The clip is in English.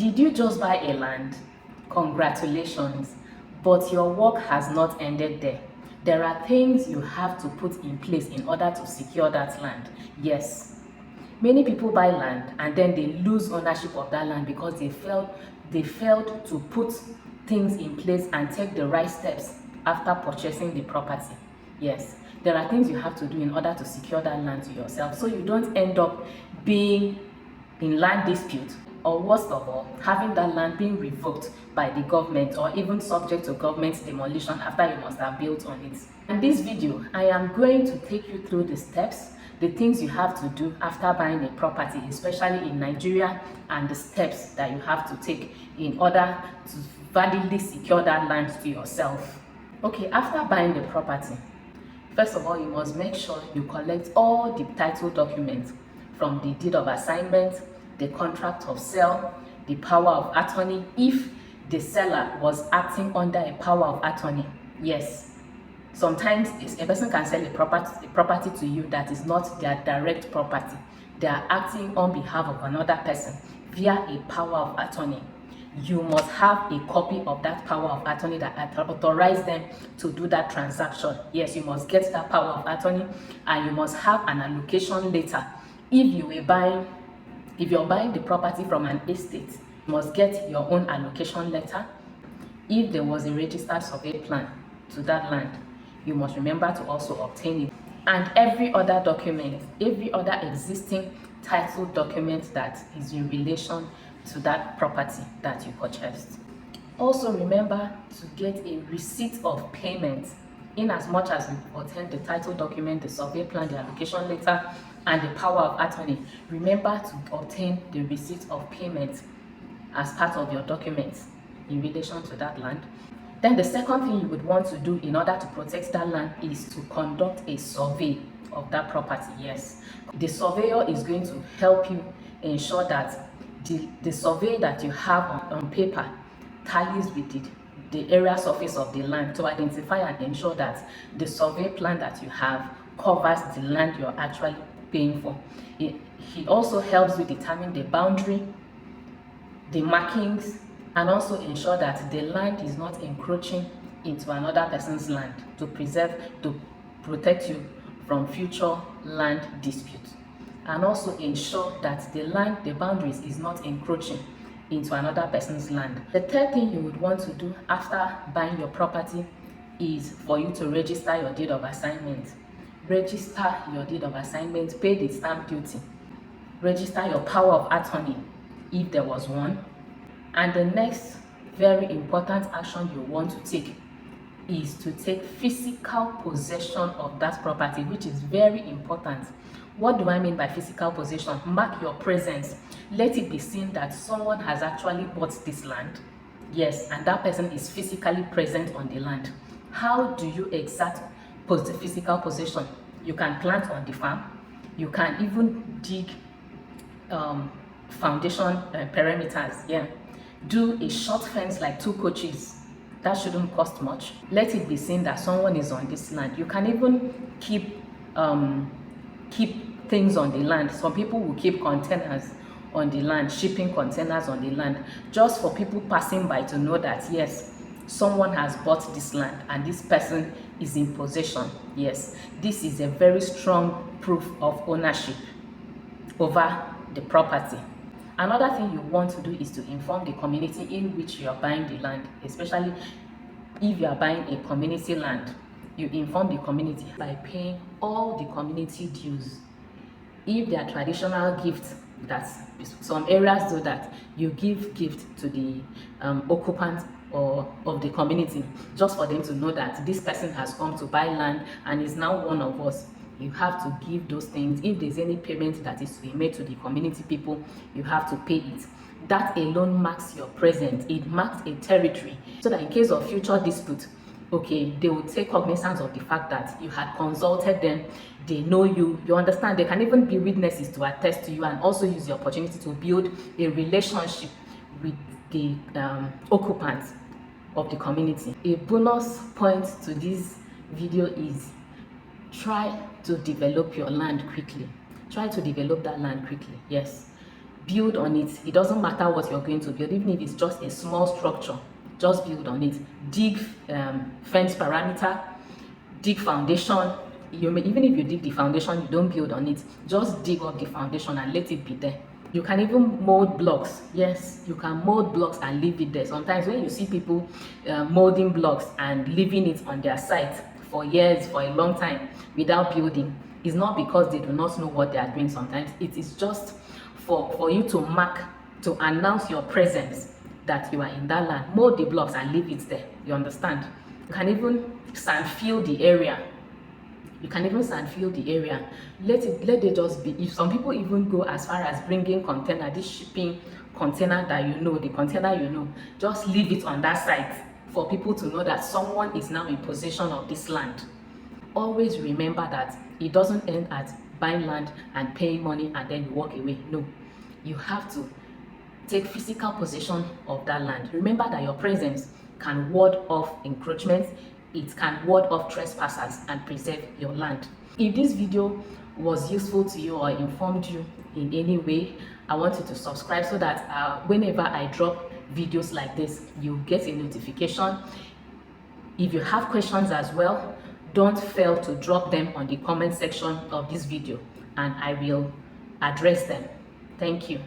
Did you just buy a land? Congratulations, but your work has not ended there. There are things you have to put in place in order to secure that land. Yes, many people buy land and then they lose ownership of that land because they failed to put things in place and take the right steps after purchasing the property. Yes, there are things you have to do in order to secure that land to yourself so you don't end up being in land dispute, or worst of all, having that land being revoked by the government or even subject to government demolition after you must have built on it. In this video, I am going to take you through the steps, the things you have to do after buying a property, especially in Nigeria, and the steps that you have to take in order to validly secure that land to yourself. Okay, after buying the property, first of all, you must make sure you collect all the title documents from the deed of assignment, the contract of sale, the power of attorney, if the seller was acting under a power of attorney. Yes, sometimes a person can sell a property to you that is not their direct property. They are acting on behalf of another person via a power of attorney. You must have a copy of that power of attorney that authorizes them to do that transaction. Yes, you must get that power of attorney, and you must have an allocation letter. If you're buying the property from an estate, you must get your own allocation letter. If there was a registered survey plan to that land, you must remember to also obtain it. And every other document, every other existing title document that is in relation to that property that you purchased. Also remember to get a receipt of payment. In as much as you obtain the title document, the survey plan, the allocation letter, and the power of attorney, remember to obtain the receipt of payment as part of your documents in relation to that land. Then the second thing you would want to do in order to protect that land is to conduct a survey of that property. Yes, the surveyor is going to help you ensure that the survey that you have on paper tallies with the area surface of the land, to identify and ensure that the survey plan that you have covers the land you're actually paying for. He also helps you determine the boundary, the markings, and also ensure that the land is not encroaching into another person's land, to protect you from future land disputes, and also ensure that the boundaries is not encroaching into another person's land. The third thing you would want to do after buying your property is for you to register your deed of assignment. Register your deed of assignment, pay the stamp duty, register your power of attorney if there was one. And the next very important action you want to take is to take physical possession of that property, which is very important. What do I mean by physical possession? Mark your presence. Let it be seen that someone has actually bought this land. Yes, and that person is physically present on the land. How do you exact physical possession? You can plant on the farm. You can even dig foundation perimeters. Yeah, do a short fence like 2 coaches. That shouldn't cost much. Let it be seen that someone is on this land. You can even keep things on the land. Some people will keep containers on the land, shipping containers on the land, just for people passing by to know that yes, someone has bought this land and this person is in possession. Yes, this is a very strong proof of ownership over the property. Another thing you want to do is to inform the community in which you are buying the land, especially if you are buying a community land. You inform the community by paying all the community dues. If there are traditional gifts, that some areas do that, you give gift to the occupant or of the community, just for them to know that this person has come to buy land and is now one of us. You have to give those things. If there's any payment that is to be made to the community people, you have to pay it. That alone marks your presence. It marks a territory, so that in case of future dispute, okay, they will take cognizance of the fact that you had consulted them. They know you, you understand. They can even be witnesses to attest to you, and also use the opportunity to build a relationship with the occupants of the community. A bonus point to this video is try to develop your land quickly. Try to develop that land quickly. Yes, Build on it. It doesn't matter what you're going to build, even if it's just a small structure, just build on it. Dig fence perimeter, dig foundation. You may, even if you dig the foundation, you don't build on it, just dig up the foundation and let it be there. You can even mold blocks. Yes, you can mold blocks and leave it there. Sometimes when you see people molding blocks and leaving it on their site for years, for a long time without building, it's not because they do not know what they are doing. Sometimes it is just for you to mark, to announce your presence, that you are in that land. Mold the blocks and leave it there. You understand? You can even sand fill the area. You can even sand fill the area. Let it just be. If some people even go as far as bringing container, this shipping container that you know, the container you know, just leave it on that site for people to know that someone is now in possession of this land. Always remember that it doesn't end at buying land and paying money and then you walk away. No, you have to take physical possession of that land. Remember that your presence can ward off encroachments, it can ward off trespassers and preserve your land. If this video was useful to you or informed you in any way, I want you to subscribe so that whenever I drop videos like this, you get a notification. If you have questions as well, don't fail to drop them on the comment section of this video and I will address them. Thank you.